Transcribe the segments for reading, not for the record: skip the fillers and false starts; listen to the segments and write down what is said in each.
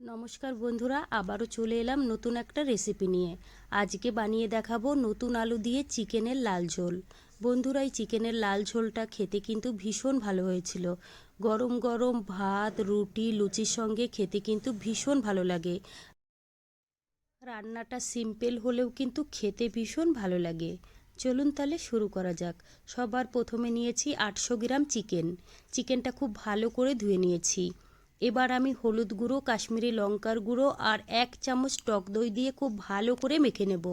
নমস্কার বন্ধুরা, আবারও চলে এলাম নতুন একটা রেসিপি নিয়ে। আজকে বানিয়ে দেখাবো নতুন আলু দিয়ে চিকেনের লাল ঝোল। বন্ধুরা, এই চিকেনের লাল ঝোলটা খেতে কিন্তু ভীষণ ভালো হয়েছিল। গরম গরম ভাত, রুটি, লুচির সঙ্গে খেতে কিন্তু ভীষণ ভালো লাগে। রান্নাটা সিম্পল হলেও কিন্তু খেতে ভীষণ ভালো লাগে। চলুন তাহলে শুরু করা যাক। সবার প্রথমে নিয়েছি 800 গ্রাম চিকেন। চিকেনটা খুব ভালো করে ধুয়ে নিয়েছি। এবার আমি হলুদ গুঁড়ো, কাশ্মীরি লঙ্কার গুঁড়ো আর 1 চামচ টক দই দিয়ে খুব ভালো করে মেখে নেব।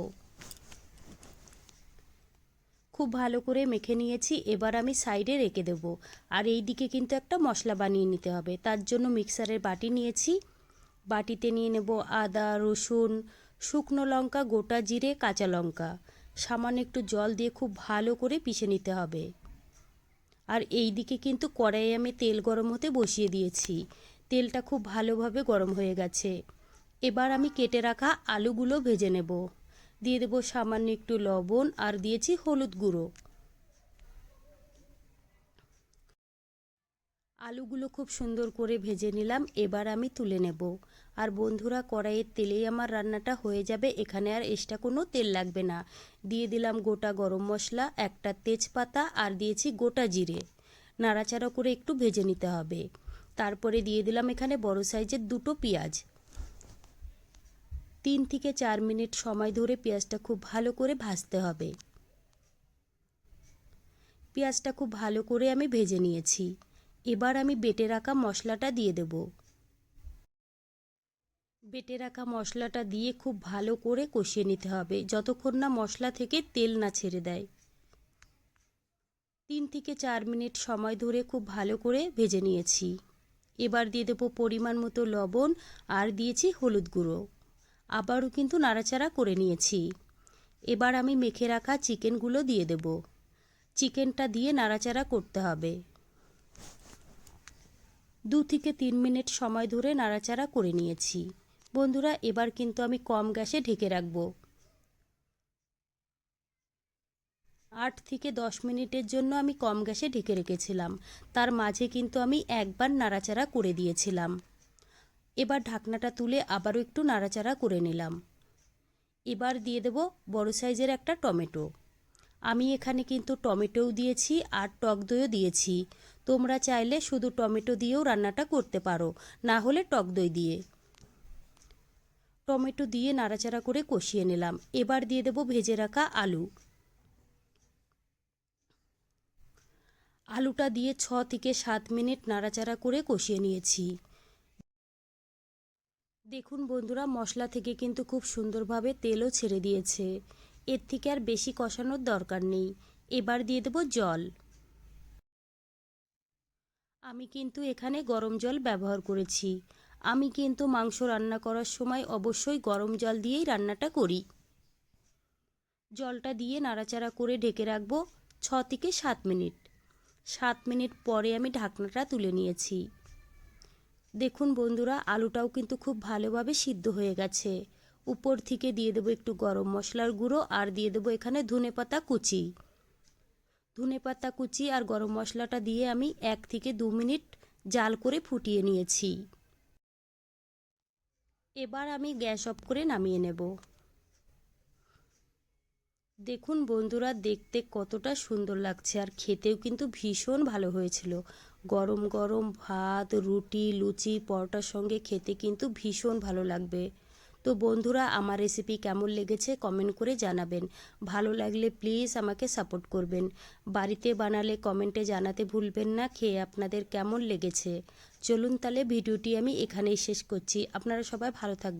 খুব ভালো করে মেখে নিয়েছি। এবার আমি সাইডে রেখে দেব। আর এই দিকে কিন্তু একটা মশলা বানিয়ে নিতে হবে। তার জন্য মিক্সারের বাটি নিয়েছি। বাটিতে নিয়ে নেব আদা, রসুন, শুকনো লঙ্কা, গোটা জিরে, কাঁচা লঙ্কা। সামান্য একটু জল দিয়ে খুব ভালো করে পিষে নিতে হবে। আর এই দিকে কিন্তু কড়াইয়ে আমি তেল গরম হতে বসিয়ে দিয়েছি। তেলটা খুব ভালোভাবে গরম হয়ে গেছে। এবার আমি কেটে রাখা আলুগুলো ভেজে নেব। দিয়ে দেব সামান্য একটু লবণ আর দিয়েছি হলুদ গুঁড়ো। আলুগুলো খুব সুন্দর করে ভেজে নিলাম। এবার আমি তুলে নেব। আর বন্ধুরা, কড়াইয়ের তেলেই আমার রান্নাটা হয়ে যাবে। এখানে আর এক্সট্রা কোনো তেল লাগবে না। দিয়ে দিলাম গোটা গরম মশলা, একটা তেজপাতা আর দিয়েছি গোটা জিরে। নাড়াচাড়া করে একটু ভেজে নিতে হবে। তারপরে দিয়ে দিলাম এখানে বড় সাইজের 2টো পেঁয়াজ। 3 থেকে 4 মিনিট সময় ধরে পেঁয়াজটা খুব ভালো করে ভাজতে হবে। পেঁয়াজটা খুব ভালো করে আমি ভেজে নিয়েছি। এবার আমি বেটে রাখা মশলাটা দিয়ে দেব। বেটে রাখা মশলাটা দিয়ে খুব ভালো করে কষিয়ে নিতে হবে, যতক্ষণ না মশলা থেকে তেল না ছেড়ে দেয়। 3 থেকে 4 মিনিট সময় ধরে খুব ভালো করে ভেজে নিয়েছি। এবার দিয়ে দেবো পরিমাণ মতো লবণ আর দিয়েছি হলুদ গুঁড়ো। আবারও কিন্তু নাড়াচাড়া করে নিয়েছি। এবার আমি মেখে রাখা চিকেনগুলো দিয়ে দেব। চিকেনটা দিয়ে নাড়াচাড়া করতে হবে। 2 থেকে 3 মিনিট সময় ধরে নাড়াচাড়া করে নিয়েছি। বন্ধুরা, এবার কিন্তু আমি কম গ্যাসে ঢেকে রাখব। 8 থেকে 10 মিনিটের জন্য আমি কম গ্যাসে ঢেকে রেখেছিলাম। তার মাঝে কিন্তু আমি একবার নাড়াচাড়া করে দিয়েছিলাম। এবার ঢাকনাটা তুলে আবারও একটু নাড়াচাড়া করে নিলাম। এবার দিয়ে দেব বড় সাইজের একটা টমেটো। আমি এখানে কিন্তু টমেটোও দিয়েছি আর টক দইও দিয়েছি। তোমরা চাইলে শুধু টমেটো দিয়েও রান্নাটা করতে পারো, না হলে টক দই দিয়ে। টমেটো দিয়ে নাড়াচাড়া করে কষিয়ে নিলাম। এবার দিয়ে দেব ভেজে রাখা আলু। আলুটা দিয়ে 6 থেকে 7 মিনিট নাড়াচাড়া করে কষিয়ে নিয়েছি। দেখুন বন্ধুরা, মশলা থেকে কিন্তু খুব সুন্দরভাবে তেলও ছেড়ে দিয়েছে। এর থেকে আর বেশি কষানোর দরকার নেই। এবার দিয়ে দেব জল। আমি কিন্তু এখানে গরম জল ব্যবহার করেছি। আমি কিন্তু মাংস রান্না করার সময় অবশ্যই গরম জল দিয়েই রান্নাটা করি। জলটা দিয়ে নাড়াচাড়া করে ঢেকে রাখবো 6 থেকে 7 মিনিট। 7 মিনিট পরে আমি ঢাকনাটা তুলে নিয়েছি। দেখুন বন্ধুরা, আলুটাও কিন্তু খুব ভালোভাবে সিদ্ধ হয়ে গেছে। উপর থেকে দিয়ে দেবো একটু গরম মশলার গুঁড়ো আর দিয়ে দেবো এখানে ধনেপাতা কুচি। ধনেপাতা কুচি আর গরম মশলাটা দিয়ে আমি 1 থেকে 2 মিনিট জাল করে ফুটিয়ে নিয়েছি। এবার আমি গ্যাস অফ করে নামিয়ে নেব। দেখুন বন্ধুরা, দেখতে কতটা সুন্দর লাগছে আর খেতেও কিন্তু ভীষণ ভালো হয়েছিল। গরম গরম ভাত, রুটি, লুচি, পরোটার সঙ্গে খেতে কিন্তু ভীষণ ভালো লাগবে। তো বন্ধুরা, আমার রেসিপি কেমন লেগেছে কমেন্ট করে জানাবেন। ভালো লাগলে প্লিজ আমাকে সাপোর্ট করবেন। বাড়িতে বানালে কমেন্টে জানাতে ভুলবেন না খেয়ে আপনাদের কেমন লেগেছে। চলুন তাহলে ভিডিওটি আমি এখানেই শেষ করছি। আপনারা সবাই ভালো থাকবেন।